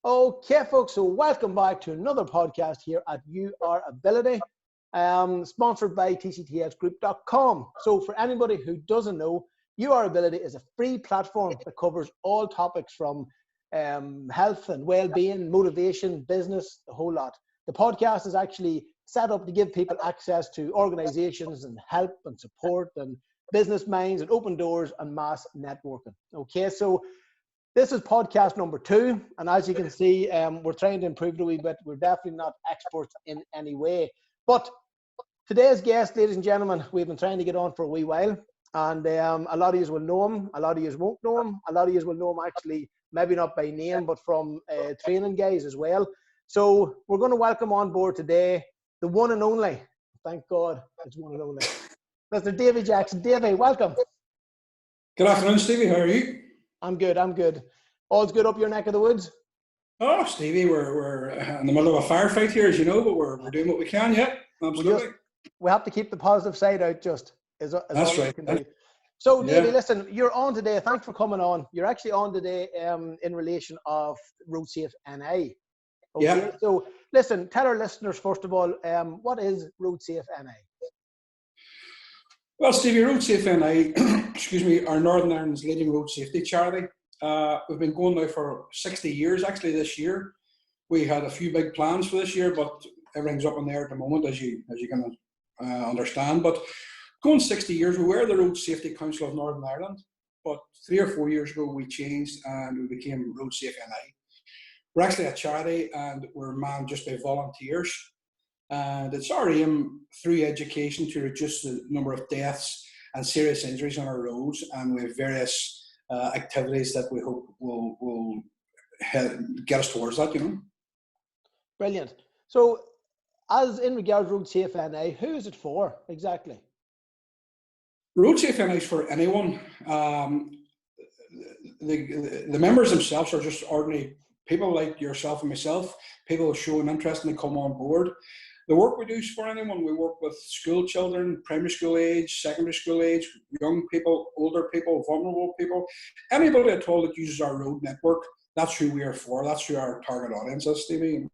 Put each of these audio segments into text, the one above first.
Okay, folks, so welcome back to another podcast here at You Are Ability, sponsored by tctsgroup.com. So for anybody who doesn't know, You Are Ability is a free platform that covers all topics from health and well-being, motivation, business, the whole lot. The podcast is actually set up to give people access to organizations and help and support and business minds and open doors and mass networking. Okay, so this is podcast number 2, and as you can see, we're trying to improve it a wee bit. We're definitely not experts in any way. But today's guest, ladies and gentlemen, we've been trying to get on for a wee while, and a lot of you will know him, a lot of you won't know him, a lot of you will know him actually, maybe not by name, but from training guys as well. So we're going to welcome on board today the one and only, thank God, it's one and only, Mr. Davy Jackson. Davy, welcome. Good afternoon, Stevie. How are you? I'm good. All's good up your neck of the woods? Oh, Stevie, we're in the middle of a firefight here, as you know, but we're doing what we can, yeah, absolutely. We have to keep the positive side out, just as That's all right. we can do. So, Yeah. Davey, listen, you're on today. Thanks for coming on. You're actually on today in relation of Road Safe NI. Okay, Yeah. so listen, tell our listeners, first of all, what is Road Safe NI? Well, Stevie, Road Safe NI, excuse me, are Northern Ireland's leading road safety charity. We've been going now for 60 years, actually, this year. We had a few big plans for this year, but everything's up in the air at the moment, as you can understand. But going 60 years, we were the Road Safety Council of Northern Ireland, but 3 or 4 years ago we changed and we became Road Safe NI. We're actually a charity and we're manned just by volunteers. And it's our aim through education to reduce the number of deaths and serious injuries on our roads, and we have various activities that we hope will get us towards that, you know. Brilliant. So, as in regards to Road Safe NI, who is it for exactly? Road Safe NI is for anyone. The members themselves are just ordinary people like yourself and myself, people showing interest and they come on board. The work we do is for anyone. We work with school children, primary school age, secondary school age, young people, older people, vulnerable people, anybody at all that uses our road network. That's who we are for. That's who our target audience is, Stevie.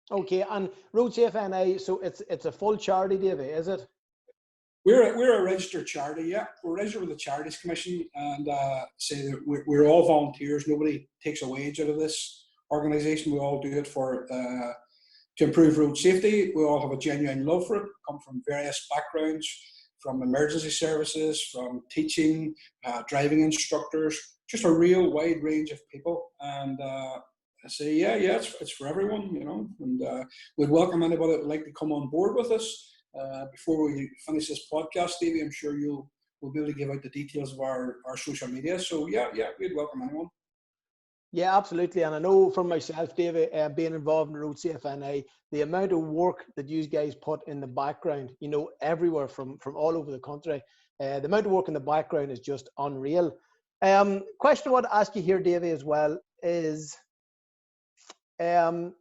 Okay, and Road Safe NI, so it's a full charity, Davy, is it? We're a registered charity, yeah. We're registered with the Charities Commission, and say that we're all volunteers. Nobody takes a wage out of this organisation. We all do it for to improve road safety. We all have a genuine love for it. Come from various backgrounds, from emergency services, from teaching, driving instructors, just a real wide range of people. And I say, yeah, it's for everyone, you know. And we'd welcome anybody that would like to come on board with us. Before we finish this podcast, Stevie, I'm sure we'll be able to give out the details of our social media. So yeah, we'd welcome anyone. Yeah, absolutely. And I know from myself, David, being involved in Road Safe NI, the amount of work that you guys put in the background, you know, everywhere from all over the country, the amount of work in the background is just unreal. Question I want to ask you here, David, as well is, how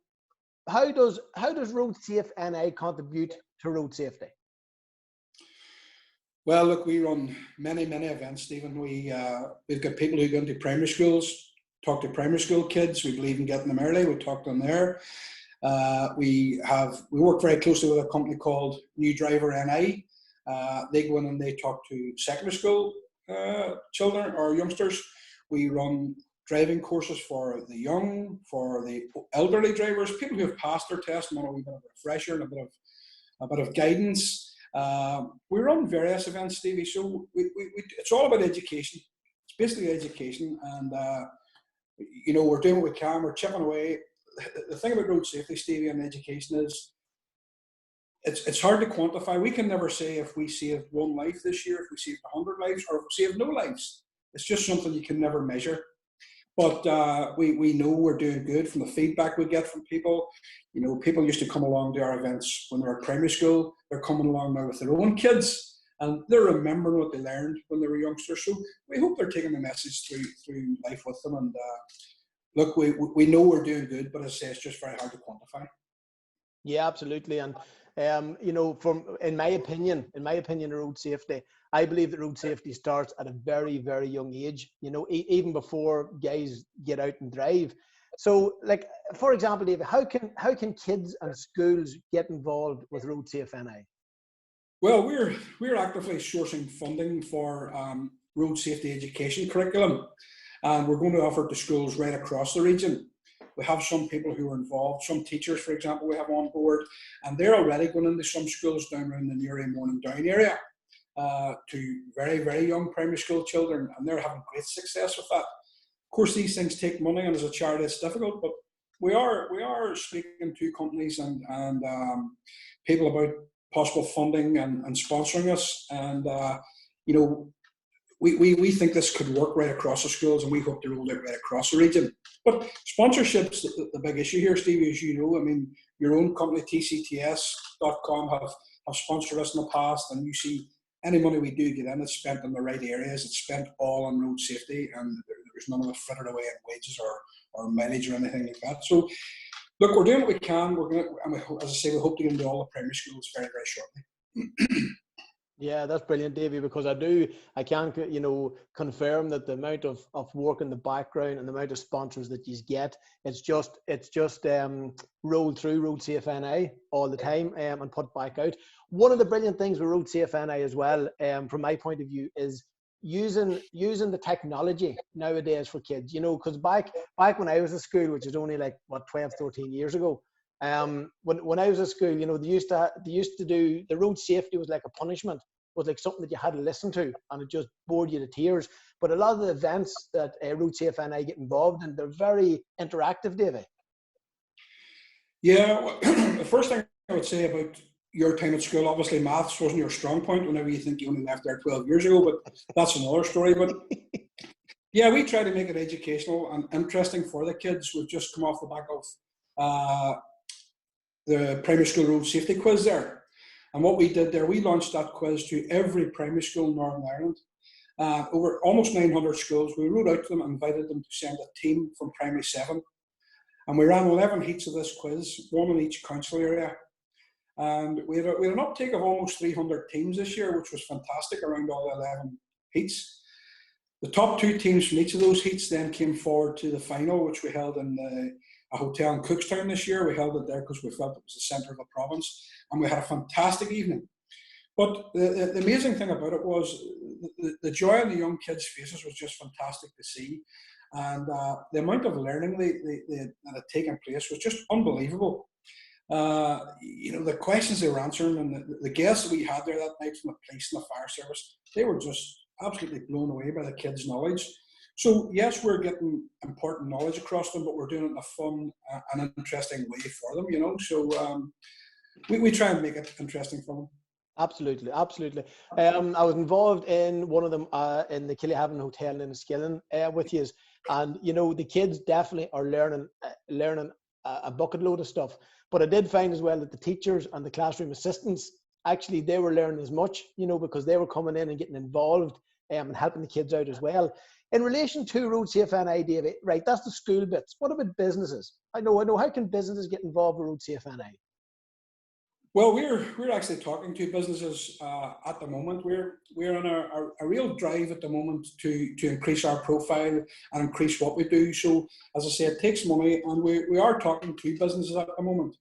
does Road Safe NI contribute to road safety? Well, look, we run many events, Stephen. We've got people who go into primary schools, talk to primary school kids. We believe in getting them early. We talk to them there. We work very closely with a company called New Driver NI. They go in and they talk to secondary school children or youngsters. We run driving courses for the young, for the elderly drivers, people who have passed their test and want a wee bit of a refresher and a bit of guidance. We run various events, Stevie. So it's all about education. It's basically education, and you know, we're doing what we can. We're chipping away. The thing about road safety, Stevie, and education is it's hard to quantify. We can never say if we saved one life this year, if we saved 100 lives, or if we saved no lives. It's just something you can never measure. But we know we're doing good from the feedback we get from people. You know, people used to come along to our events when they were at primary school. They're coming along now with their own kids, and they're remembering what they learned when they were youngsters. So we hope they're taking the message through life with them. And look, we know we're doing good, but as I say, it's just very hard to quantify. Yeah, absolutely. And you know, in my opinion, road safety, I believe that road safety starts at a very young age. You know, even before guys get out and drive. So, like, for example, David, how can kids and schools get involved with Road Safe NI? Well, we're actively sourcing funding for road safety education curriculum, and we're going to offer it to schools right across the region. We have some people who are involved, some teachers, for example, we have on board, and they're already going into some schools down around the Newry, Morning Down area to very, very young primary school children, and they're having great success with that. Of course, these things take money, and as a charity, it's difficult, but we are speaking to companies and people about possible funding and sponsoring us, and you know, we think this could work right across the schools, and we hope to roll it right across the region. But sponsorship's the big issue here, Stevie, as you know. I mean, your own company, tcts.com, have sponsored us in the past, and you see any money we do get in, it's spent in the right areas. It's spent all on road safety, and there's none of it frittered away in wages or mileage or anything like that. So, look, we're doing what we can. We're going to, as I say, we hope to get into all the primary schools very, very shortly. Yeah, that's brilliant, Davy, because I can, confirm that the amount of work in the background and the amount of sponsors that you get, it's just rolled through Road Safe NI all the time and put back out. One of the brilliant things with Road Safe NI as well, from my point of view, is using the technology nowadays for kids, because back when I was at school, which is only like 12, 13 years ago, when I was at school, they used to do, the road safety was like a punishment, was like something that you had to listen to, and it just bored you to tears. But a lot of the events that Road Safe NI get involved in, they're very interactive, Davy. Yeah, well, the first thing I would say about your time at school, obviously maths wasn't your strong point whenever you think you only left there 12 years ago, but that's another story. But yeah, we try to make it educational and interesting for the kids. We've just come off the back of the primary school road safety quiz there. And what we did there, we launched that quiz to every primary school in Northern Ireland. Over almost 900 schools. We wrote out to them and invited them to send a team from primary 7. And we ran 11 heats of this quiz, one in each council area. And we had an uptake of almost 300 teams this year, which was fantastic, around all the 11 heats. The top 2 teams from each of those heats then came forward to the final, which we held in a hotel in Cookstown this year. We held it there because we felt it was the centre of the province, and we had a fantastic evening. But the amazing thing about it was the joy on the young kids' faces was just fantastic to see, and the amount of learning that had taken place was just unbelievable. The questions they were answering, and the guests that we had there that night from the police and the fire service, they were just absolutely blown away by the kids' knowledge. So yes, we're getting important knowledge across them, but we're doing it in a fun and interesting way for them, So we try and make it interesting for them. Absolutely. I was involved in one of them in the Killyhaven Hotel in Skillen with you, and the kids definitely are learning a bucket load of stuff. But I did find as well that the teachers and the classroom assistants, actually they were learning as much, because they were coming in and getting involved and helping the kids out as well. In relation to Road Safe NI, David, right, that's the school bits. What about businesses? I know. How can businesses get involved with Road Safe NI? Well, we're actually talking to businesses at the moment. We're on a real drive at the moment to increase our profile and increase what we do. So, as I say, it takes money, and we are talking to businesses at the moment,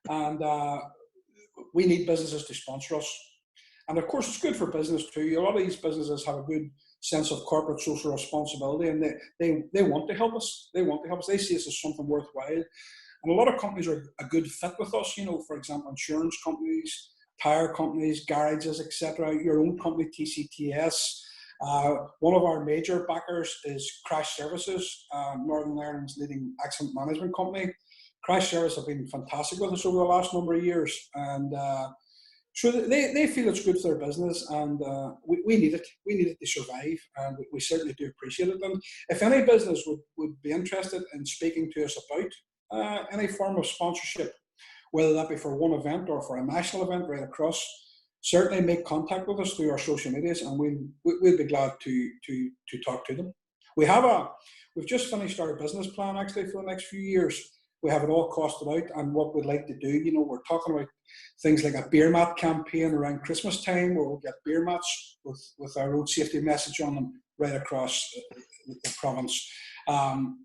and we need businesses to sponsor us. And of course, it's good for business too. A lot of these businesses have a good sense of corporate social responsibility, and they want to help us. They see us as something worthwhile. And a lot of companies are a good fit with us, for example, insurance companies, tyre companies, garages, etc. Your own company, TCTS. One of our major backers is Crash Services, Northern Ireland's leading accident management company. Crash Service have been fantastic with us over the last number of years, and so they feel it's good for their business, and we need it. We need it to survive, and we certainly do appreciate it. And if any business would be interested in speaking to us about any form of sponsorship, whether that be for one event or for a national event right across, certainly make contact with us through our social medias, and we'll be glad to talk to them. We've just finished our business plan actually for the next few years. We have it all costed out, and what we'd like to do, we're talking about things like a beer mat campaign around Christmas time, where we'll get beer mats with our road safety message on them right across the province.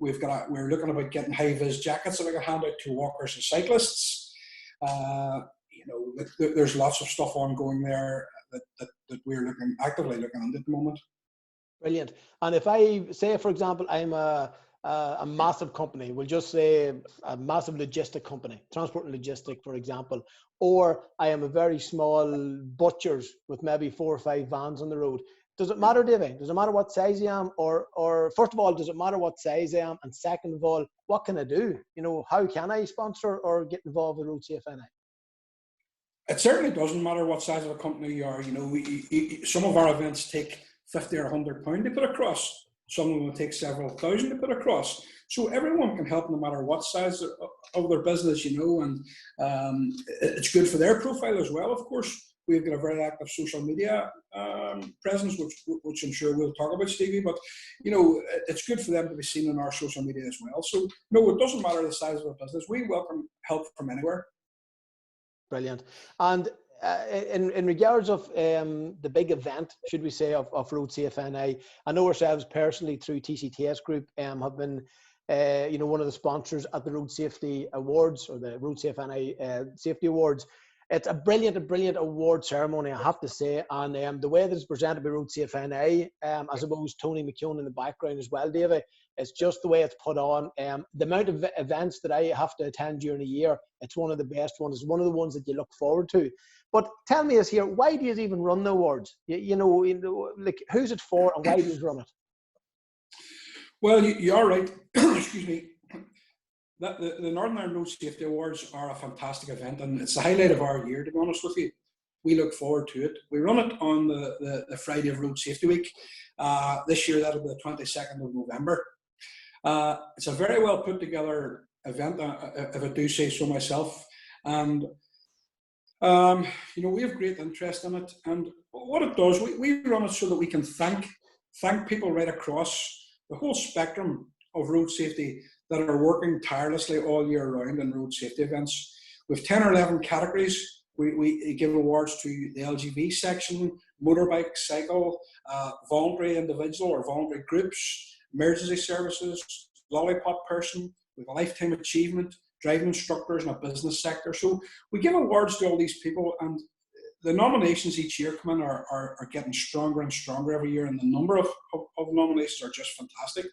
We're looking about getting high-vis jackets that we can hand out to walkers and cyclists. There's lots of stuff ongoing there that we're actively looking at the moment. Brilliant. And if I say, for example, I'm a massive company, we'll just say a massive logistic company, transport and logistic, for example, or I am a very small butcher's with maybe 4 or 5 vans on the road. Does it matter, Davy? Does it matter what size I am? Or first of all, does it matter what size I am? And second of all, what can I do? How can I sponsor or get involved with Road Safe NI? It certainly doesn't matter what size of a company you are. Some of our events take 50 or £100 to put across. Some of them will take several thousand to put across. So everyone can help no matter what size of their business, and it's good for their profile as well, of course. We've got a very active social media presence, which I'm sure we'll talk about, Stevie, but it's good for them to be seen on our social media as well. So no, it doesn't matter the size of a business. We welcome help from anywhere. Brilliant. And in regards of the big event, should we say, of Road Safe NI, I know ourselves personally through TCTS Group have been one of the sponsors at the Road Safety Awards, or the Road Safe NI Safety Awards. It's a brilliant award ceremony, I have to say, and the way that it's presented by Road Safe NI, I suppose Tony McKeown in the background as well, David, it's just the way it's put on. The amount of events that I have to attend during a year, it's one of the best ones. It's one of the ones that you look forward to. But tell me this here, why do you even run the awards? Like, who's it for and why do you run it? Well, you are right. Excuse me. The Northern Ireland Road Safety Awards are a fantastic event, and it's the highlight of our year, to be honest with you. We look forward to it. We run it on the Friday of Road Safety Week. This year, that'll be the 22nd of November. It's a very well put together event, if I do say so myself. And, we have great interest in it. And what it does, we run it so that we can thank people right across the whole spectrum of road safety that are working tirelessly all year round in road safety events. With 10 or 11 categories, we give awards to the LGV section, motorbike, cycle, voluntary individual or voluntary groups, emergency services, lollipop person, with a lifetime achievement, driving instructors in a business sector. So we give awards to all these people, and the nominations each year come in are getting stronger and stronger every year, and the number of nominations are just fantastic.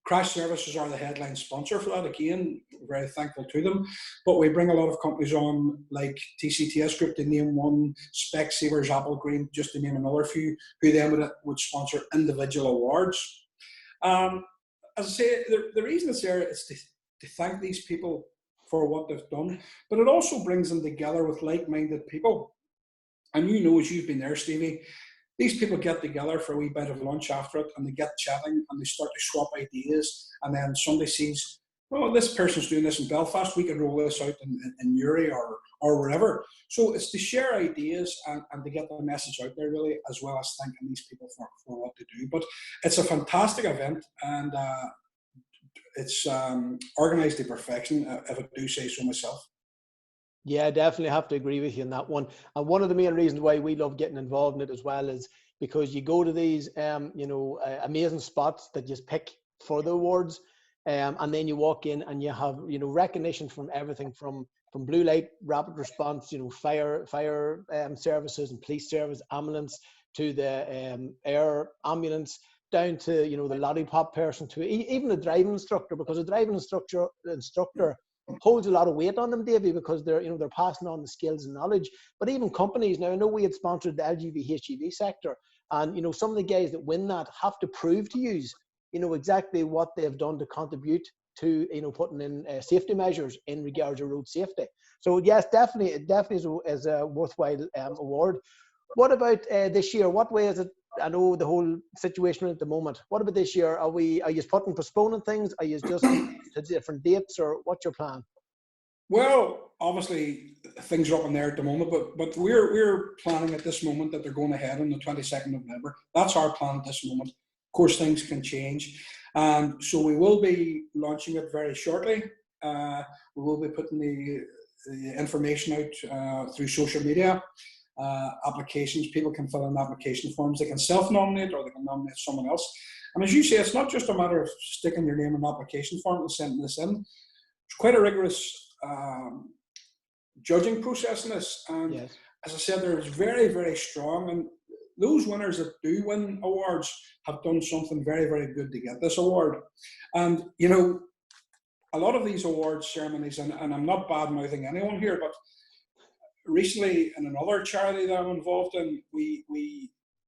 Crash Services are the headline sponsor for that. Again, we're very thankful to them. But we bring a lot of companies on, like TCTS Group, to name one, Specsavers, Apple Green, just to name another few, who then would sponsor individual awards. As I say, the reason it's there is to thank these people for what they've done, but it also brings them together with like-minded people. And as you've been there, Stevie, these people get together for a wee bit of lunch after it, and they get chatting, and they start to swap ideas. And then somebody sees, well, this person's doing this in Belfast, we could roll this out in Uri or wherever. So it's to share ideas and to get the message out there, really, as well as thanking these people for what they do. But it's a fantastic event, and it's organised to perfection, if I do say so myself. Yeah, definitely have to agree with you on that one. And one of the main reasons why we love getting involved in it as well is because you go to these, amazing spots that you pick for the awards, and then you walk in and you have, recognition from everything from blue light, rapid response, fire services and police service, ambulance, to the air ambulance, down to, the lollipop person, to even the driving instructor, because a driving instructor holds a lot of weight on them, Davy, because they're passing on the skills and knowledge. But even companies, now I know we had sponsored the LGV HGV sector, and some of the guys that win that have to prove to use exactly what they've done to contribute to putting in safety measures in regards to road safety. So yes, definitely is a worthwhile award. What about this year? What way is it? I know the whole situation at the moment. What about this year? Are you postponing things? Are you just to different dates, or what's your plan? Well, obviously things are up in there at the moment, but we're planning at this moment that they're going ahead on the 22nd of November. That's our plan at this moment. Of course, things can change, and so we will be launching it very shortly. We will be putting the information out through social media. Applications, people can fill in application forms. They can self-nominate, or they can nominate someone else. And as you say, it's not just a matter of sticking your name in an application form and sending this in. It's quite a rigorous judging process in this. And Yes. as I said, they're very, very strong. And those winners that do win awards have done something very, very good to get this award. And, you know, a lot of these awards ceremonies, and I'm not bad-mouthing anyone here, but recently in another charity that I'm involved in, we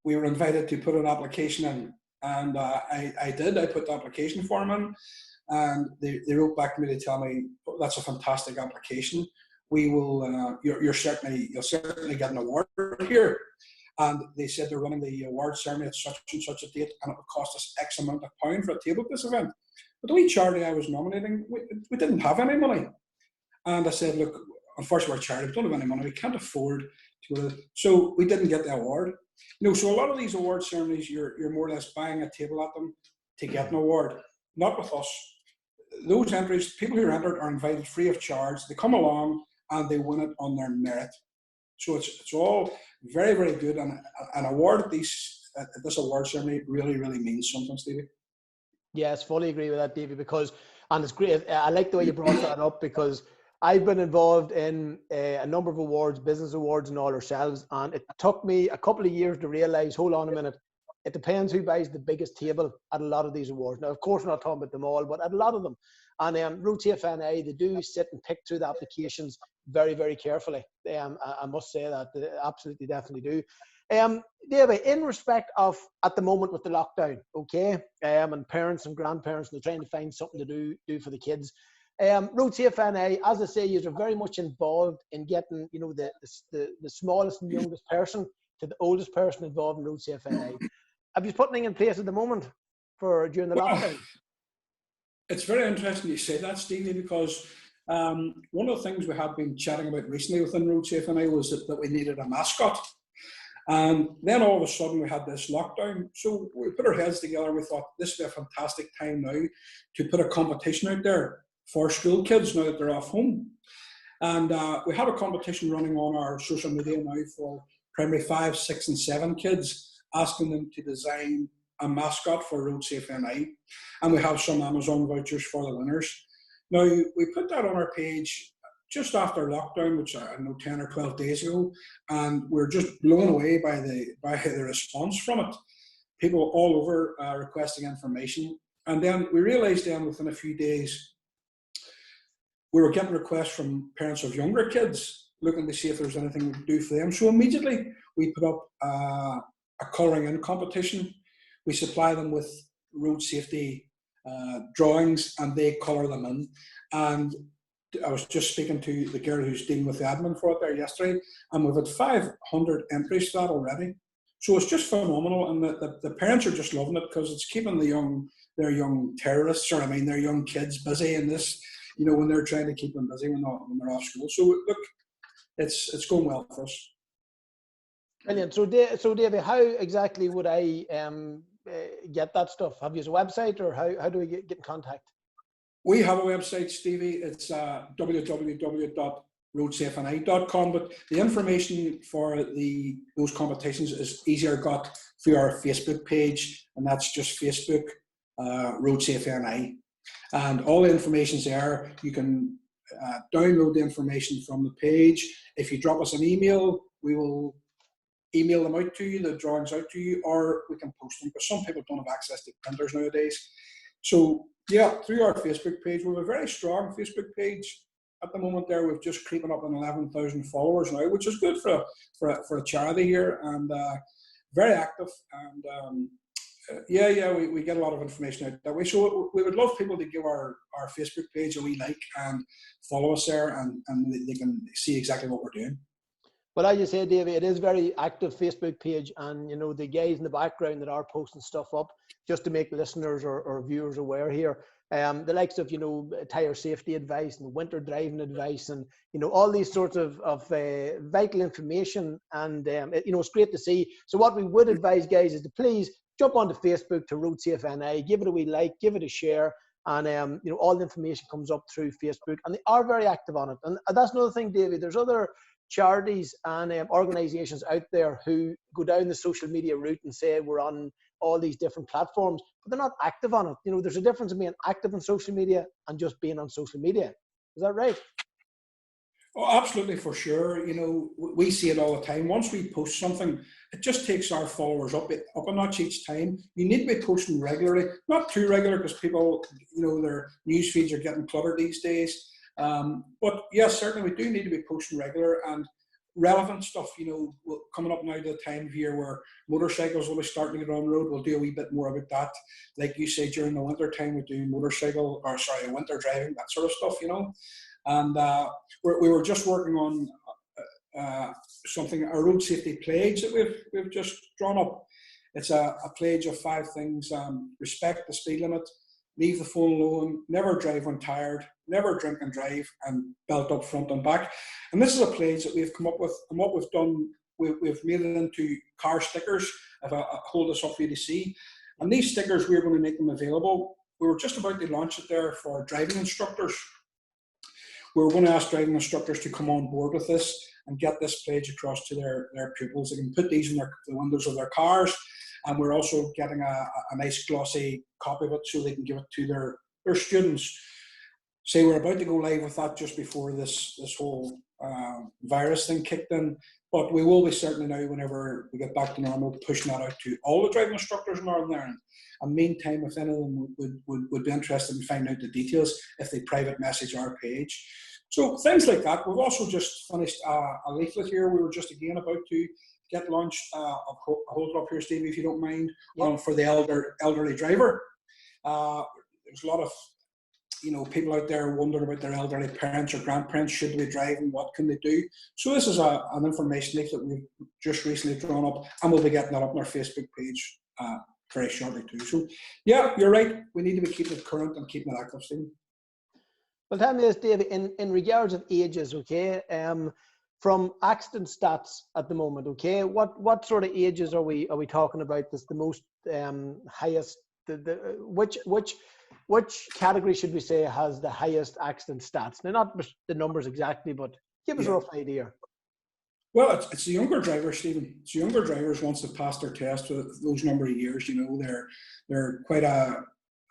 were invited to put an application in. And I did. I put the application form in, and they wrote back to me to tell me, oh, that's a fantastic application. We will, you'll certainly get an award here. And they said they're running the award ceremony at such and such a date, and it would cost us X amount of pound for a table at this event. But the wee charity I was nominating, we didn't have any money. And I said, look, unfortunately, we're a charity, we don't have any money, we can't afford to go to this. So we didn't get the award. You know, so a lot of these award ceremonies, you're more or less buying a table at them to get an award. Not with us. Those entries, people who are entered are invited free of charge. They come along and they win it on their merit. So it's all very, very good. And an award at this award ceremony really, really means something, Stevie. Yes, fully agree with that, Davy, because, and it's great. I like the way you brought that up, because I've been involved in a number of awards, business awards and all ourselves, and it took me a couple of years to realize, hold on a minute, it depends who buys the biggest table at a lot of these awards. Now, of course, we're not talking about them all, but at a lot of them. And Road TFNA, they do sit and pick through the applications very, very carefully. I must say that they absolutely, definitely do. David, in respect of at the moment with the lockdown, okay, and parents and grandparents, they're trying to find something to do for the kids. Road TFNA, as I say, you're very much involved in getting, you know, the smallest and youngest person to the oldest person involved in Road TFNA. Have you put anything in place at the moment for during the lockdown? It's very interesting you say that, Stevie, because one of the things we have been chatting about recently within Road TFNA was that we needed a mascot. And then all of a sudden we had this lockdown. So we put our heads together and we thought this would be a fantastic time now to put a competition out there for school kids now that they're off home. And we have a competition running on our social media now for primary 5, 6 and 7 kids, asking them to design a mascot for Road Safe NI. And we have some Amazon vouchers for the winners. Now, we put that on our page just after lockdown, which I know 10 or 12 days ago, and we're just blown away by the response from it. People all over requesting information. And then we realized then within a few days, we were getting requests from parents of younger kids looking to see if there's anything we could do for them. So immediately we put up a colouring in competition. We supply them with road safety drawings and they colour them in. And I was just speaking to the girl who's dealing with the admin for it there yesterday, and we've had 500 entries to that already. So it's just phenomenal, and the parents are just loving it because it's keeping their young terrorists, or their young kids busy in this, you know, when they're trying to keep them busy when they're off school. So look, it's going well for us. Brilliant. So David, how exactly would I get that stuff? Have you a website, or how do we get in contact? We have a website, Stevie. It's www.roadsafeni.com, but the information for those competitions is easier got through our Facebook page, and that's just Facebook, Road Safe NI. And all the information's there. You can download the information from the page. If you drop us an email, we will email them out to you, the drawings out to you, or we can post them, because some people don't have access to printers nowadays. So yeah, through our Facebook page, we have a very strong Facebook page at the moment. There, we've just creeping up on 11,000 followers now, which is good for a charity here, and very active. And we get a lot of information out that way. So we would love people to give our Facebook page a wee like and follow us there, and they can see exactly what we're doing. Well, as you say, Davey, it is very active Facebook page, and you know the guys in the background that are posting stuff up, just to make listeners or viewers aware here. The likes of, you know, tire safety advice and winter driving advice, and you know all these sorts of vital information, and you know, it's great to see. So what we would advise guys is to please jump onto Facebook to Road Safe NI, give it a wee like, give it a share, and you know all the information comes up through Facebook, and they are very active on it. And that's another thing, Davey. There's other charities and organizations out there who go down the social media route and say we're on all these different platforms, but they're not active on it. You know, there's a difference in being active on social media and just being on social media. Is that right? Oh, absolutely, for sure. You know, we see it all the time. Once we post something, it just takes our followers up a notch each time. You need to be posting regularly, not too regular, because people, you know, their news feeds are getting cluttered these days. But yes, certainly we do need to be posting regular and relevant stuff. You know, coming up now to the time of year where motorcycles will be starting to get on the road. We'll do a wee bit more about that. Like you say, during the winter time, we do winter driving, that sort of stuff. You know. And we were just working on something, a road safety pledge that we've just drawn up. It's a pledge of 5 things: respect the speed limit, leave the phone alone, never drive when tired, never drink and drive, and belt up front and back. And this is a pledge that we've come up with, and what we've done, we've made it into car stickers. If I hold this up for you to see, and these stickers, we're going to make them available. We were just about to launch it there for driving instructors. We're going to ask driving instructors to come on board with this and get this pledge across to their pupils. They can put these in the windows of their cars, and we're also getting a nice glossy copy of it so they can give it to their students. Say we're about to go live with that just before this whole virus thing kicked in, but we will be certainly now, whenever we get back to normal, pushing that out to all the driving instructors in Northern Ireland. And meantime, if any of them would be interested in finding out the details, if they private message our page. So things like that. We've also just finished a leaflet here. We were just again about to get launched. I'll hold it up here, Stevie, if you don't mind, yep. For the elderly driver. There's a lot of people out there wondering about their elderly parents or grandparents. Should they be driving? What can they do? So this is an information leaflet we've just recently drawn up, and we'll be getting that up on our Facebook page very shortly too. So yeah, you're right. We need to be keeping it current and keeping it active, Stephen. Well, tell me this, David, in regards of ages, okay, from accident stats at the moment, okay, what sort of ages are we talking about that's the most highest, which category should we say has the highest accident stats? Now, not the numbers exactly, but give us a rough idea. Well, it's the younger drivers, Stephen. It's the younger drivers, once they've passed their test with those number of years, they're quite a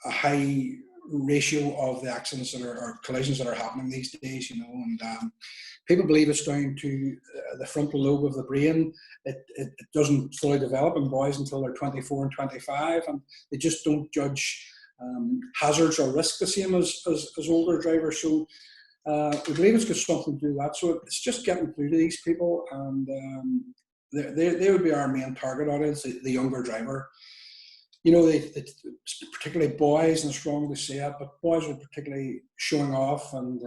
high ratio of the accidents or collisions that are happening these days, and people believe it's down to the frontal lobe of the brain. It doesn't fully develop in boys until they're 24 and 25, and they just don't judge hazards or risk the same as older drivers. So we believe it's got something to do with that. So it's just getting through to these people, and they would be our main target audience, the younger driver. They particularly boys, and it's wrong to say it, but boys are particularly showing off and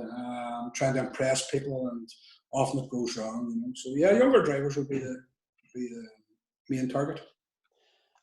trying to impress people, and often it goes wrong. So yeah, younger drivers would be the main target.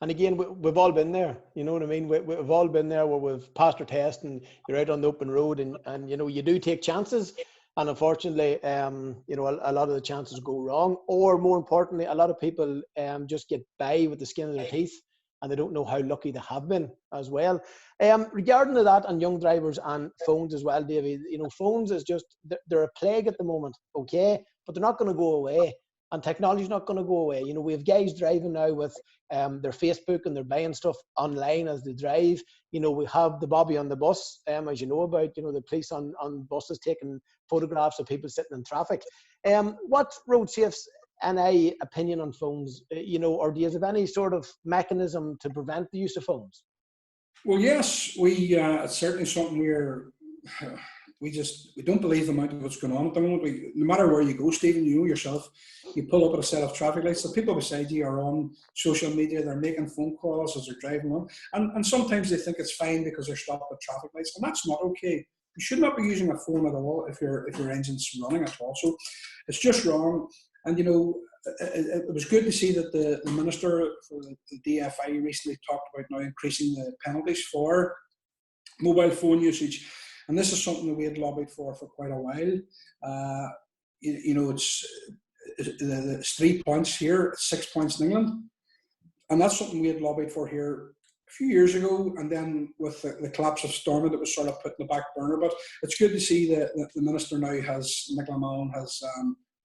And again, we've all been there, you know what I mean? We've all been there where we've passed our test and you're out on the open road and you do take chances. And unfortunately, a lot of the chances go wrong. Or more importantly, a lot of people just get by with the skin of their teeth and they don't know how lucky they have been as well. Regarding to that and young drivers and phones as well, Davey, phones is just, they're a plague at the moment, okay? But they're not going to go away. And technology is not going to go away. We have guys driving now with their Facebook and they're buying stuff online as they drive. We have the Bobby on the bus, as you know about, the police on buses taking photographs of people sitting in traffic. What Road Safe's NI opinion on phones, or do you have any sort of mechanism to prevent the use of phones? Well, yes, it's certainly something we don't believe the amount of what's going on at the moment. No matter where you go, Stephen, you know yourself, you pull up at a set of traffic lights, the people beside you are on social media, they're making phone calls as they're driving on, and sometimes they think it's fine because they're stopped at traffic lights, and that's not okay. You should not be using a phone at all if your engine's running at all. So it's just wrong. And it was good to see that the Minister for the DFI recently talked about now increasing the penalties for mobile phone usage. And this is something that we had lobbied for quite a while. It's 3 points here, 6 points in England. And that's something we had lobbied for here a few years ago. And then with the collapse of Stormont, it was sort of put in the back burner. But it's good to see that the Minister now Nicola Malone has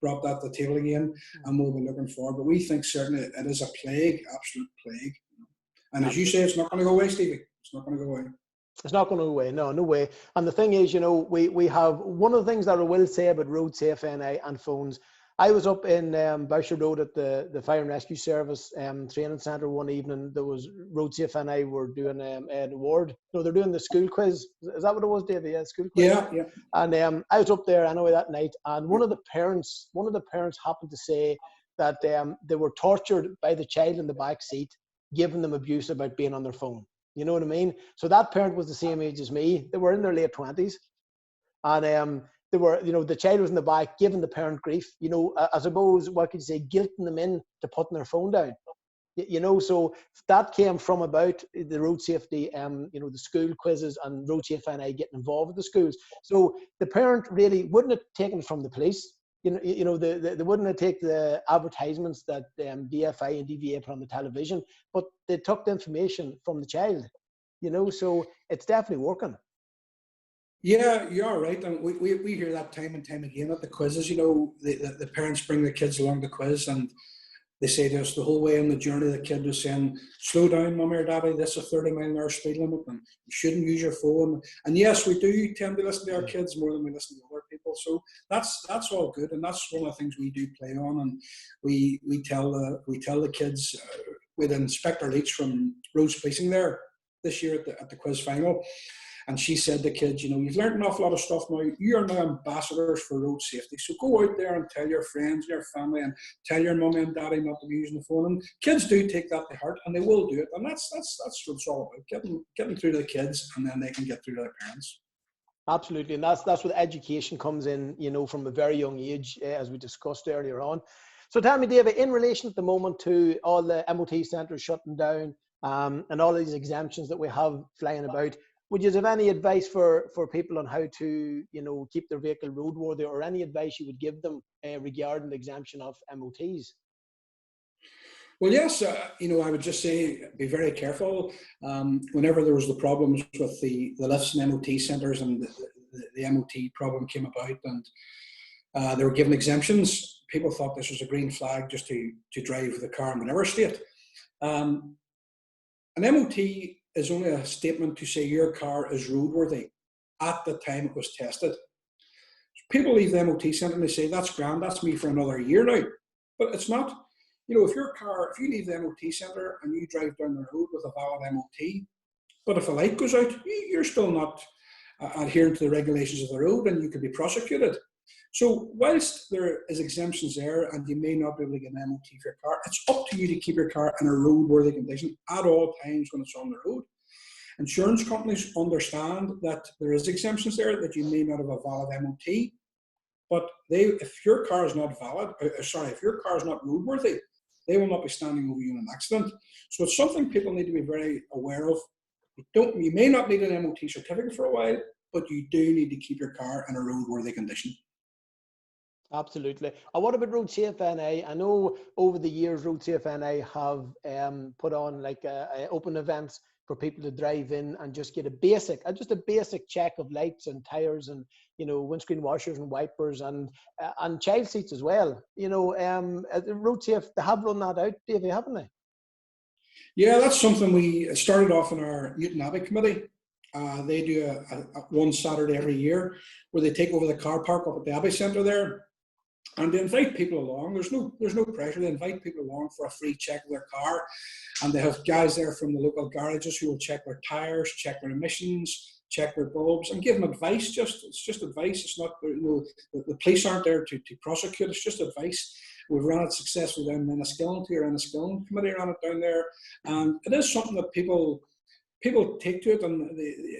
brought that to the table again, and we'll be looking forward. But we think certainly it is a plague, absolute plague. And as you say, it's not going to go away, Stevie. It's not going to go away. It's not going to go away. No, no way. And the thing is, we have one of the things that I will say about road safe NI and phones. I was up in Boucher Road at the Fire and Rescue Service training centre one evening. There was Road Safe NI were doing an award. No, they're doing the school quiz. Is that what it was, Davy? Yeah, school quiz. Yeah, yeah. And I was up there anyway that night, and one of the parents happened to say that they were tortured by the child in the back seat, giving them abuse about being on their phone. You know what I mean? So that parent was the same age as me. They were in their late 20s. And they were, the child was in the back giving the parent grief. I suppose, what could you say, guilting them in to putting their phone down. So that came from about the road safety, the school quizzes and road safety NI getting involved with the schools. So the parent really wouldn't have taken it from the police. They wouldn't have taken the advertisements that DFI and DVA put on the television, but they took the information from the child. So it's definitely working. Yeah, you're right. And we hear that time and time again at the quizzes. The parents bring the kids along the quiz, and they say to us the whole way on the journey, the kid was saying, slow down, Mummy or Daddy, this is a 30-mile-an-hour speed limit, and you shouldn't use your phone. And yes, we do tend to listen to our kids more than we listen to other people. So that's all good, and that's one of the things we do play on. And we tell the kids, with Inspector Leach from Roads Policing there this year at the quiz final. And she said to kids, you've learned an awful lot of stuff now. You are now ambassadors for road safety. So go out there and tell your friends, your family, and tell your mummy and daddy not to be using the phone. And kids do take that to heart, and they will do it. And that's what it's all about, getting through to the kids, and then they can get through to their parents. Absolutely. And that's where education comes in, from a very young age, as we discussed earlier on. So tell me, David, in relation at the moment to all the MOT centres shutting down and all these exemptions that we have flying about, would you have any advice for people on how to, keep their vehicle roadworthy, or any advice you would give them regarding the exemption of MOTs? Well, yes, I would just say be very careful. Whenever there was the problems with the lifts and MOT centres, and the MOT problem came about, and they were given exemptions, people thought this was a green flag just to drive the car in whatever state. An MOT is only a statement to say your car is roadworthy at the time it was tested. People leave the MOT centre and they say, that's grand, that's me for another year now. But it's not. If you leave the MOT centre and you drive down the road with a valid MOT, but if a light goes out, you're still not adhering to the regulations of the road, and you could be prosecuted. So whilst there is exemptions there, and you may not be able to get an MOT for your car, it's up to you to keep your car in a roadworthy condition at all times when it's on the road. Insurance companies understand that there is exemptions there, that you may not have a valid MOT, but if your car is not if your car is not roadworthy, they will not be standing over you in an accident. So it's something people need to be very aware of. You may not need an MOT certificate for a while, but you do need to keep your car in a roadworthy condition. Absolutely. And what about Road Safe NI? I know over the years Road Safe NI have put on open events for people to drive in and just get a basic check of lights and tires and windscreen washers and wipers and child seats as well. Road Safe, they have run that out, Davey, haven't they? Yeah, that's something we started off in our Newton Abbey committee. They do a one Saturday every year where they take over the car park up at the Abbey Centre there. And they invite people along. There's no pressure. They invite people along for a free check of their car, and they have guys there from the local garages who will check their tires, check their emissions, check their bulbs, and give them advice. It's just advice. It's not the police aren't there to prosecute. It's just advice. We've run it successfully down in Enniskillen. The Enniskillen committee ran it down there, and it is something that people take to it. And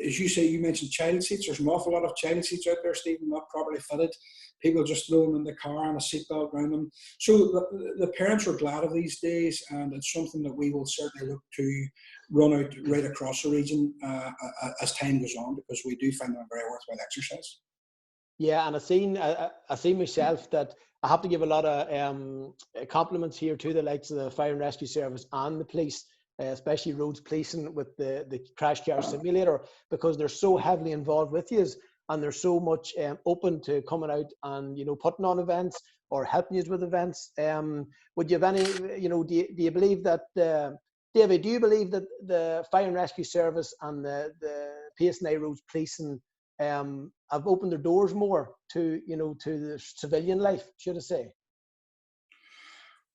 as you say, you mentioned child seats. There's an awful lot of child seats out there, Stephen, not properly fitted. People just throw them in the car and a seatbelt around them. So the parents are glad of these days, and it's something that we will certainly look to run out right across the region as time goes on, because we do find them a very worthwhile exercise. Yeah, and I seen myself that I have to give a lot of compliments here to the likes of the Fire and Rescue Service and the police, especially roads policing with the crash car simulator, because they're so heavily involved with you, and they're so much open to coming out and putting on events or helping you with events. Would you have any, do you believe that David, do you believe that the Fire and Rescue Service and the PSNI Roads Policing have opened their doors more to, to the civilian life, should I say?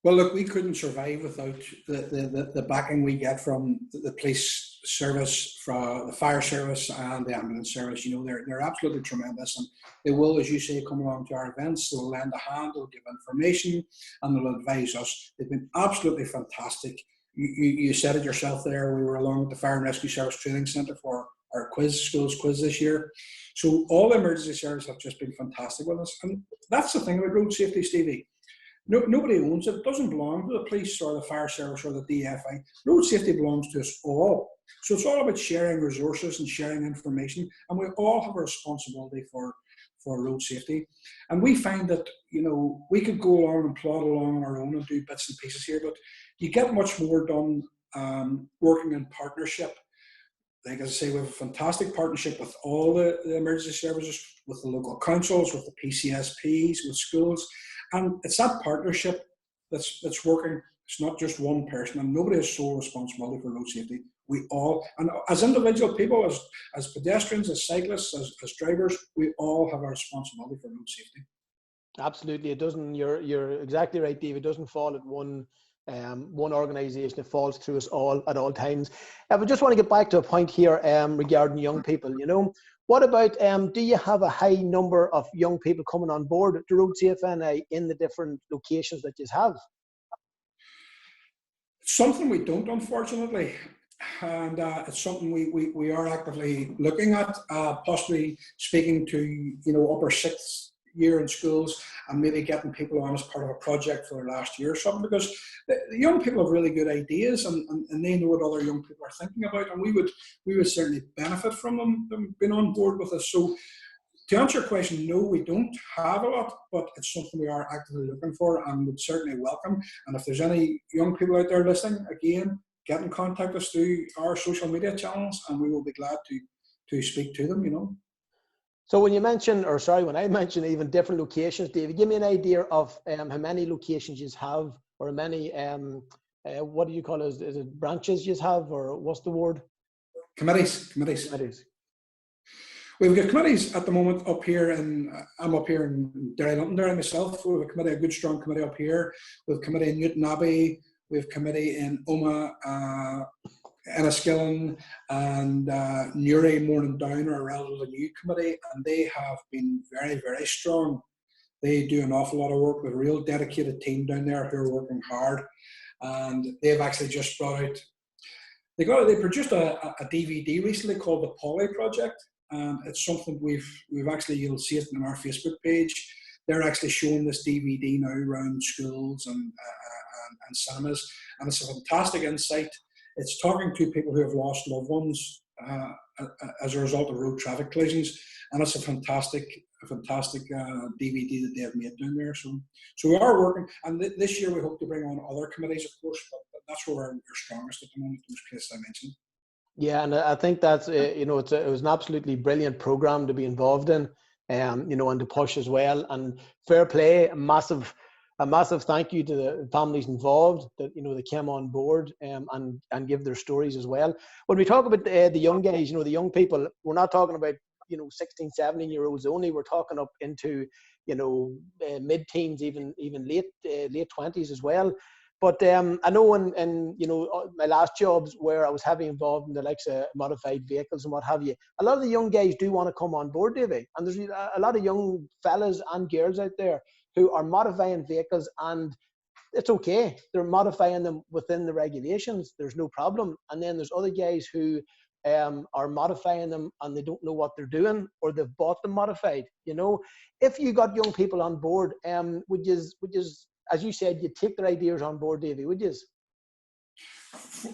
Well, look, we couldn't survive without the backing we get from the police service, from the fire service and the ambulance service. They're absolutely tremendous, and they will, as you say, come along to our events. They'll lend a hand, they'll give information, and they'll advise us. They've been absolutely fantastic. You said it yourself there. We were along at the Fire and Rescue Service Training Centre for our schools quiz this year. So all the emergency services have just been fantastic with us, and that's the thing about road safety, Stevie. Nobody owns it. It doesn't belong to the police or the fire service or the DFI. Road safety belongs to us all. So it's all about sharing resources and sharing information, and we all have a responsibility for road safety. And we find that, we could go along and plod along on our own and do bits and pieces here, but you get much more done working in partnership. Like, as I say, we have a fantastic partnership with all the emergency services, with the local councils, with the PCSPs, with schools. And it's that partnership that's working. It's not just one person, and nobody has sole responsibility for road safety. We all, and as individual people, as pedestrians, as cyclists, as drivers, we all have a responsibility for road safety. Absolutely, it doesn't. You're exactly right, Dave. It doesn't fall at one organisation. It falls through us all at all times. I just want to get back to a point here regarding young people. What about, do you have a high number of young people coming on board to Road CFNI in the different locations that you have? Something we don't, unfortunately, and it's something we are actively looking at, possibly speaking to, upper sixth year in schools and maybe getting people on as part of a project for their last year or something, because the young people have really good ideas and they know what other young people are thinking about, and we would certainly benefit from them being on board with us. So to answer your question, no, we don't have a lot, but it's something we are actively looking for and would certainly welcome. And if there's any young people out there listening, again, get in contact with us through our social media channels and we will be glad to speak to them, So when I mentioned even different locations, David, give me an idea of how many locations you have, or how many, what do you call it? Is it branches you have, or what's the word? Committees. We've got committees at the moment up here, and I'm up here in Derry Londonderry myself. We have a committee, a good strong committee up here. We have a committee in Newton Abbey. We have a committee in Omagh, Enniskillen, and Newry, Morning Down are a relatively new committee, and they have been very, very strong. They do an awful lot of work with a real dedicated team down there who are working hard, and they've actually just brought out. They produced a DVD recently called the Polly Project, and it's something we've actually, you'll see it on our Facebook page. They're actually showing this DVD now around schools and cinemas, and it's a fantastic insight. It's talking to people who have lost loved ones as a result of road traffic collisions, and it's a fantastic DVD that they have made down there. So we are working, and this year we hope to bring on other committees, of course, but that's where we're strongest at the moment, those places I mentioned. Yeah, and I think that's it was an absolutely brilliant program to be involved in, and to push as well. And fair play, a massive thank you to the families involved that they came on board and give their stories as well. When we talk about the young guys, the young people, we're not talking about 16, 17-year-olds only. We're talking up into mid-teens, even late 20s as well. But I know in my last jobs where I was heavily involved in the likes of modified vehicles and what have you, a lot of the young guys do want to come on board, Davy. And there's a lot of young fellas and girls out there who are modifying vehicles, and it's okay. They're modifying them within the regulations. There's no problem. And then there's other guys who are modifying them and they don't know what they're doing, or they've bought them modified. If you got young people on board, would you, as you said, you'd take their ideas on board, Davy, would you?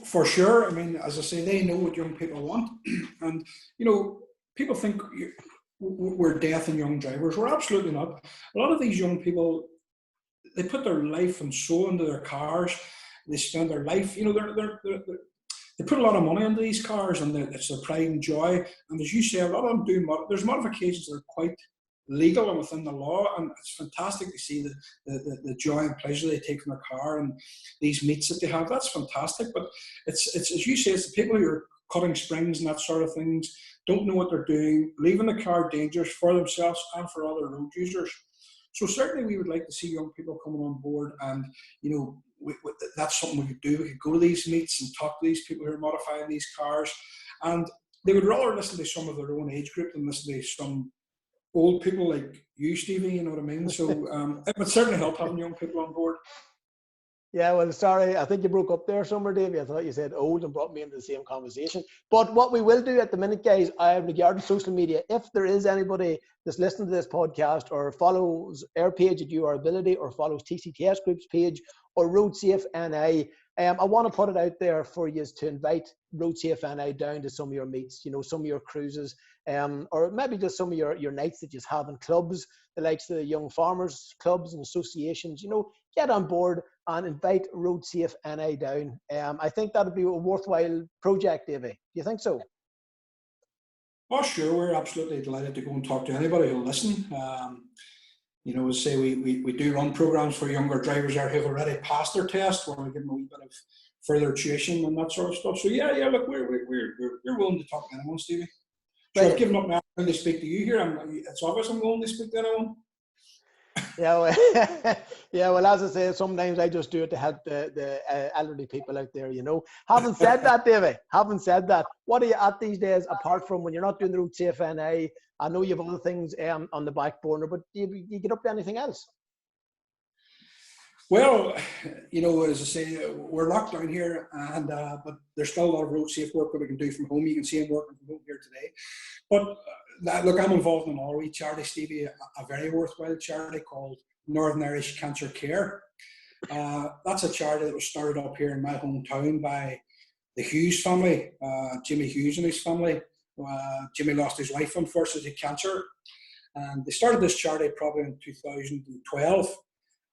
For sure. I mean, as I say, they know what young people want. And, people think we're deaf and young drivers. We're absolutely not. A lot of these young people, they put their life and soul into their cars. They spend their life, they put a lot of money into these cars, and it's their pride and joy. And as you say, a lot of them do, there's modifications that are quite legal and within the law, and it's fantastic to see the joy and pleasure they take in their car and these meets that they have. That's fantastic. But it's as you say, it's the people who are cutting springs and that sort of things, don't know what they're doing, leaving the car dangerous for themselves and for other road users. So certainly we would like to see young people coming on board, and that's something we could do. We could go to these meets and talk to these people who are modifying these cars, and they would rather listen to some of their own age group than listen to some old people like you, Stevie, you know what I mean? So it would certainly help having young people on board. Yeah, well, sorry, I think you broke up there somewhere, Davey. I thought you said old and brought me into the same conversation. But what we will do at the minute, guys, regarding social media, if there is anybody that's listening to this podcast or follows our page at You Are Ability or follows TCTS Group's page or Road Safe NI, I want to put it out there for you to invite Road Safe NI down to some of your meets, some of your cruises, or maybe just some of your nights that you have in clubs, the likes of the young farmers clubs and associations, get on board and invite Road Safe NI down. I think that would be a worthwhile project, Davey. Do you think so? Oh, sure. We're absolutely delighted to go and talk to anybody who'll listen. As say we do run programs for younger drivers there who've already passed their test, where we give them a wee bit of further tuition and that sort of stuff. So yeah, look, we're willing to talk to anyone, Stevie. So I've given up now to speak to you here. It's obvious I'm willing to speak to anyone. Yeah, well, as I say, sometimes I just do it to help the elderly people out there, Having said that, Davey, what are you at these days, apart from when you're not doing the Road Safe NI? I know you have other things on the back burner, but do you get up to anything else? Well, as I say, we're locked down here, and but there's still a lot of road safe work that we can do from home. You can see I'm working from home here today. But look, I'm involved in another charity, Stevie, a very worthwhile charity called Northern Irish Cancer Care. That's a charity that was started up here in my hometown by the Hughes family, Jimmy Hughes and his family. Jimmy lost his wife, unfortunately, to cancer. And they started this charity probably in 2012.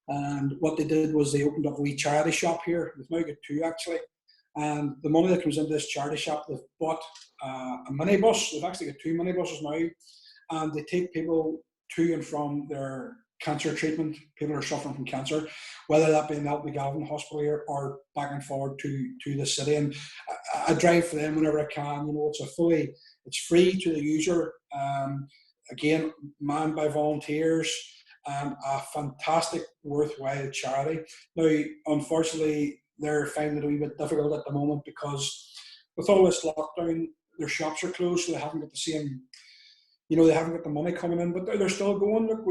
And what they did was they opened up a wee charity shop here. They've now got two, actually. And the money that comes into this charity shop, they've bought a minibus. They've actually got two minibuses now. And they take people to and from their cancer treatment, people who are suffering from cancer, whether that be in the Galvin Hospital here or back and forward to the city. And I drive for them whenever I can. It's free to the user. Again, manned by volunteers. And a fantastic, worthwhile charity. Now, unfortunately, they're finding it a wee bit difficult at the moment because with all this lockdown, their shops are closed, so they haven't got the same, they haven't got the money coming in, but they're still going. Look,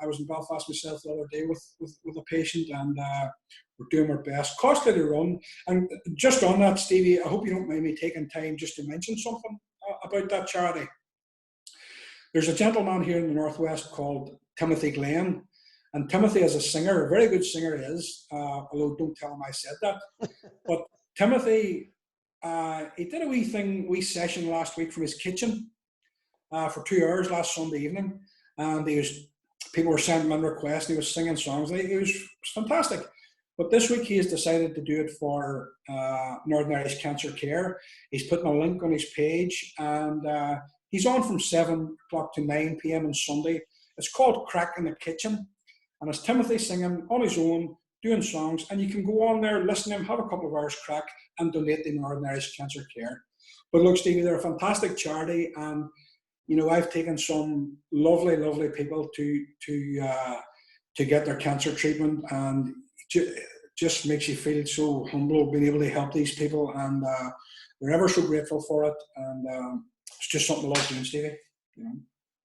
I was in Belfast myself the other day with a patient, and we're doing our best. Costly to run. And just on that, Stevie, I hope you don't mind me taking time just to mention something about that charity. There's a gentleman here in the Northwest called Timothy Glenn, and Timothy is a singer, a very good singer he is, although don't tell him I said that. But Timothy, he did a wee session last week from his kitchen for 2 hours last Sunday evening, and people were sending him requests, and he was singing songs, and it was fantastic. But this week he has decided to do it for Northern Irish Cancer Care. He's putting a link on his page, and he's on from 7 o'clock to 9 p.m. on Sunday. It's called Crack in the Kitchen. And it's Timothy singing on his own, doing songs. And you can go on there, listen to him, have a couple of hours crack, and donate to Northern Irish Cancer Care. But look, Stevie, they're a fantastic charity. And, I've taken some lovely, lovely people to get their cancer treatment. And it just makes you feel so humble being able to help these people. And they're ever so grateful for it. And it's just something I love doing, Stevie.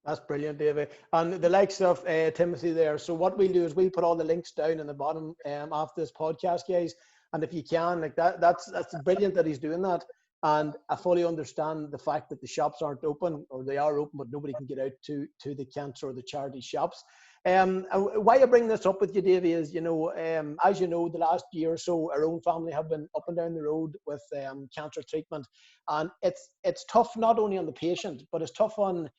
That's brilliant, David. And the likes of Timothy there. So what we'll do is we'll put all the links down in the bottom of this podcast, guys. And if you can, that's brilliant that he's doing that. And I fully understand the fact that the shops aren't open, or they are open, but nobody can get out to the cancer or the charity shops. Why I bring this up with you, Davey, is, as you know, the last year or so, our own family have been up and down the road with cancer treatment. And it's tough not only on the patient, but it's tough on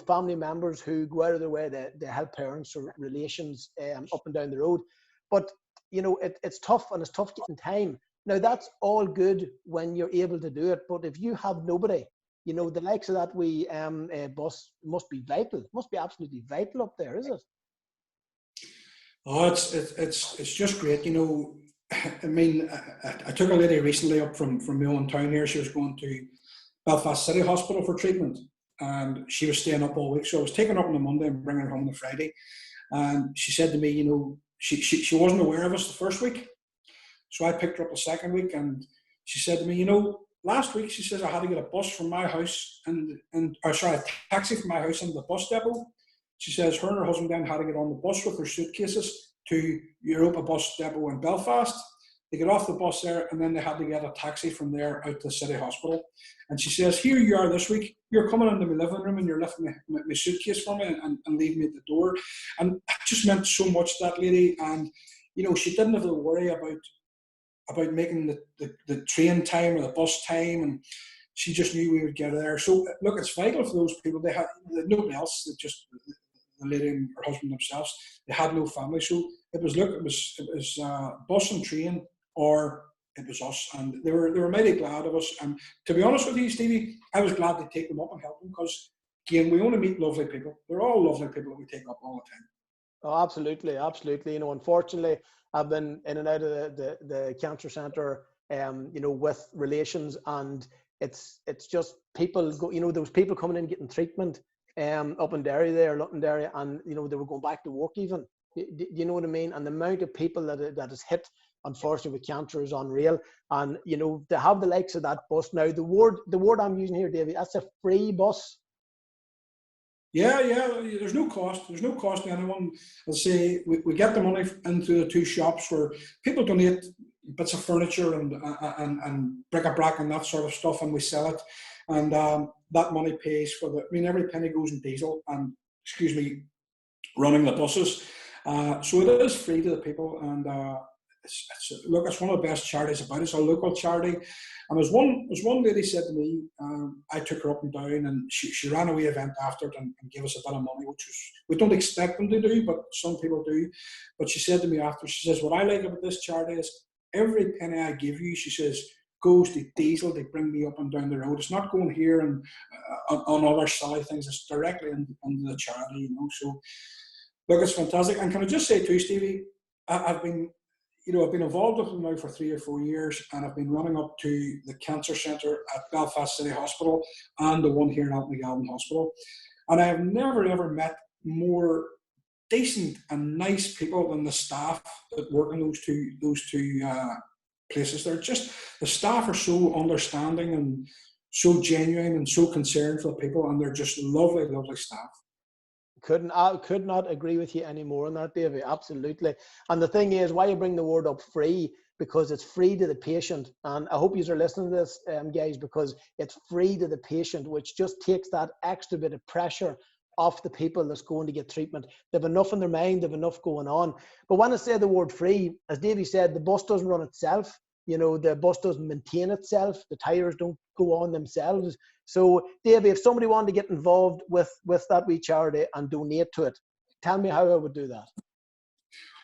family members who go out of their way to help parents or relations up and down the road. But, it's tough, and it's tough getting time. Now, that's all good when you're able to do it. But if you have nobody, you know, the likes of that we bus must be vital, must be absolutely vital up there, is it? Oh, it's just great, you know. I mean, I took a lady recently up from my own town here. She was going to Belfast City Hospital for treatment, and she was staying up all week. So I was taking her up on the Monday and bringing her home on the Friday. And she said to me, you know, she wasn't aware of us the first week. So I picked her up the second week, and she said to me, you know, last week, she says, I had to get a bus from my house a taxi from my house into the bus depot. She says her and her husband then had to get on the bus with their suitcases to Europa Bus Depot in Belfast. They get off the bus there, and then they had to get a taxi from there out to the city hospital. And she says, here you are this week, you're coming into my living room and you're lifting my suitcase for me and leaving me at the door. And it just meant so much to that lady. And, you know, she didn't have to worry about making the train time or the bus time, and she just knew we would get her there. So look, it's vital for those people. They had nobody else. Just the lady and her husband themselves. They had no family, so it was bus and train, or it was us, and they were mighty glad of us. And to be honest with you, Stevie, I was glad to take them up and help them, because again, we only meet lovely people. They're all lovely people that we take up all the time. Oh, absolutely, absolutely. You know, unfortunately, I've been in and out of the cancer centre, you know, with relations, and it's just people go. You know, there was people coming in getting treatment, up in Derry there, Londonderry, and you know they were going back to work even. Do you know what I mean? And the amount of people that is hit, unfortunately, with cancer is unreal. And you know, to have the likes of that bus now, the word I'm using here, Davy, that's a free bus. Yeah, there's no cost. There's no cost to anyone. I'll say we get the money into the two shops where people donate bits of furniture and bric-a-brac and that sort of stuff, and we sell it. And that money pays for every penny goes in diesel and, running the buses. So it is free to the people, and it's one of the best charities about it. It's a local charity. And as one lady said to me, I took her up and down, and she ran a wee event after it and gave us a bit of money, which was, we don't expect them to do, but some people do. But she said to me after, she says, what I like about this charity is every penny I give you, she says, goes to diesel to bring me up and down the road. It's not going here and on other side things. It's directly into the charity, you know. So look, it's fantastic. And can I just say too, Stevie, I've been involved with them now for 3 or 4 years, and I've been running up to the cancer centre at Belfast City Hospital and the one here in Alton Galvin Hospital. And I have never ever met more decent and nice people than the staff that work in those two places. They're just, the staff are so understanding and so genuine and so concerned for the people, and they're just lovely, lovely staff. I could not agree with you any more on that, Davey. Absolutely. And the thing is, why you bring the word up free, because it's free to the patient. And I hope you are listening to this, guys, because it's free to the patient, which just takes that extra bit of pressure off the people that's going to get treatment. They've enough in their mind, they've enough going on. But when I say the word free, as Davey said, the bus doesn't run itself. You know, the bus doesn't maintain itself. The tires don't go on themselves. So, Davey, if somebody wanted to get involved with that wee charity and donate to it, tell me how I would do that.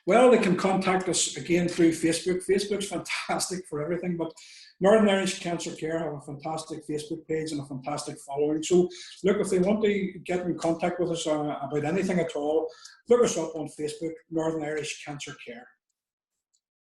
Well, they can contact us again through Facebook. Facebook's fantastic for everything, but Northern Irish Cancer Care have a fantastic Facebook page and a fantastic following. So, look, if they want to get in contact with us about anything at all, look us up on Facebook, Northern Irish Cancer Care.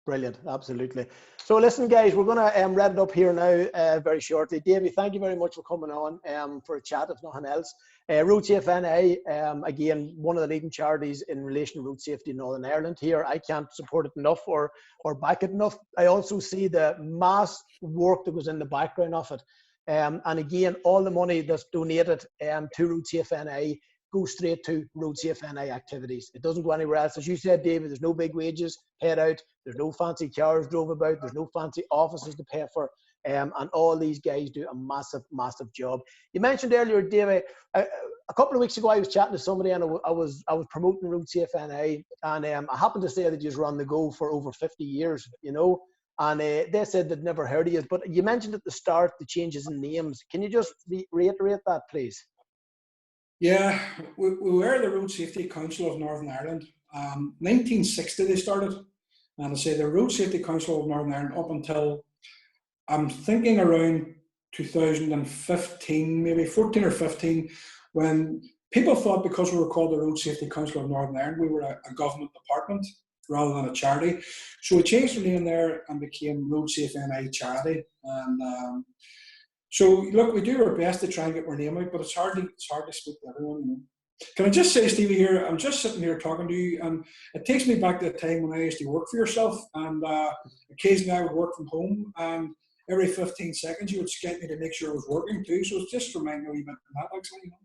Brilliant, absolutely. So listen, guys, we're going to wrap it up here now very shortly. Davey, thank you very much for coming on for a chat, if nothing else. Road Safe NI, again, one of the leading charities in relation to road safety in Northern Ireland here. I can't support it enough or back it enough. I also see the mass work that goes in the background of it. And again, all the money that's donated to Road Safe NI go straight to Road Safe NI activities. It doesn't go anywhere else. As you said, David, there's no big wages paid out. There's no fancy cars drove about. There's no fancy offices to pay for. And all these guys do a massive, massive job. You mentioned earlier, David, a couple of weeks ago, I was chatting to somebody, and I was promoting Road Safe NI, and I happened to say that you run the go for over 50 years, you know, and they said they'd never heard of you. But you mentioned at the start the changes in names. Can you just reiterate that, please? Yeah, we were the Road Safety Council of Northern Ireland. 1960 they started, and I say the Road Safety Council of Northern Ireland up until, I'm thinking, around 2015, maybe 14 or 15, when people thought because we were called the Road Safety Council of Northern Ireland, we were a government department rather than a charity. So we changed the name there and became Road Safe NI Charity. And so, look, we do our best to try and get our name out, but it's hard to speak to everyone, you know. Can I just say, Stevie, here, I'm just sitting here talking to you, and it takes me back to the time when I used to work for yourself, and occasionally I would work from home, and every 15 seconds you would scan me to make sure I was working too. So it's just reminding me a wee bit of that, actually, you know.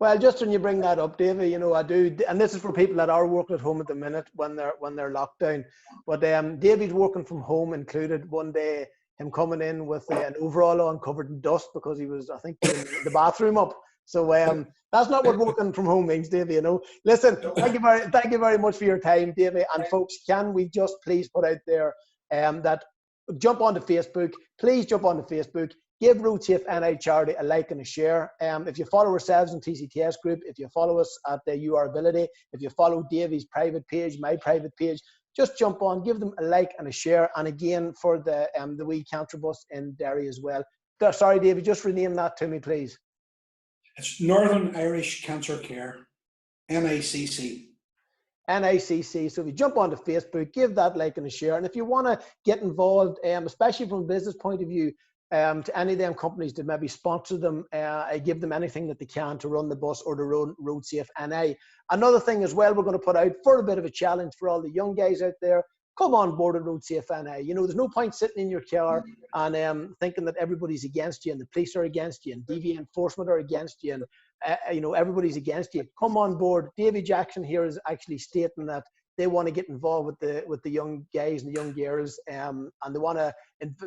Well, just when you bring that up, Davy, you know, I do, and this is for people that are working at home at the minute when they're locked down. But Davy's working from home included one day him coming in with an overall on covered in dust because he was, I think, putting the bathroom up. So that's not what working from home means, Davy. You know. Listen, thank you very much for your time, Davy. And folks, can we just please put out there that jump onto Facebook. Please jump onto Facebook. Give Road Safe NI Charity a like and a share. If you follow ourselves in TCTS group, if you follow us at the You Are Ability, if you follow Davy's private page, my private page, just jump on, give them a like and a share. And again, for the wee cancer bus in Derry as well. Sorry, Davy, just rename that to me, please. It's Northern Irish Cancer Care, NICC. NICC. So if you jump onto Facebook, give that like and a share. And if you want to get involved, especially from a business point of view, to any of them companies that maybe sponsor them, give them anything that they can to run the bus or to run Road Safe NI. Another thing as well, we're going to put out for a bit of a challenge for all the young guys out there. Come on board at Road Safe NI. You know, there's no point sitting in your car and thinking that everybody's against you and the police are against you and DV enforcement are against you and you know, everybody's against you. Come on board. Davy Jackson here is actually stating that they want to get involved with the young guys and the young girls, and they want to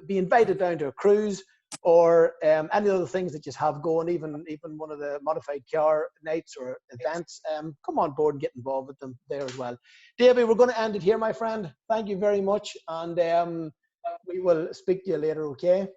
be invited down to a cruise or any other things that you have going, even one of the modified car nights or events. Come on board and get involved with them there as well. Davy, we're going to end it here, my friend. Thank you very much, and we will speak to you later, okay?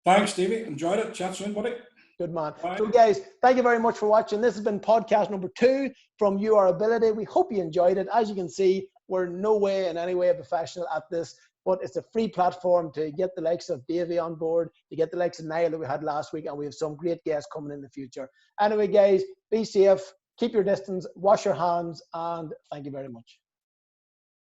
Thanks, Stevie. Enjoyed it. Chat soon, buddy. Good man. Bye. So guys, thank you very much for watching. This has been podcast number 2 from You Are Ability. We hope you enjoyed it. As you can see, we're no way in any way a professional at this, but it's a free platform to get the likes of Davy on board, to get the likes of Niall that we had last week, and we have some great guests coming in the future. Anyway, guys, be safe, keep your distance, wash your hands, and thank you very much.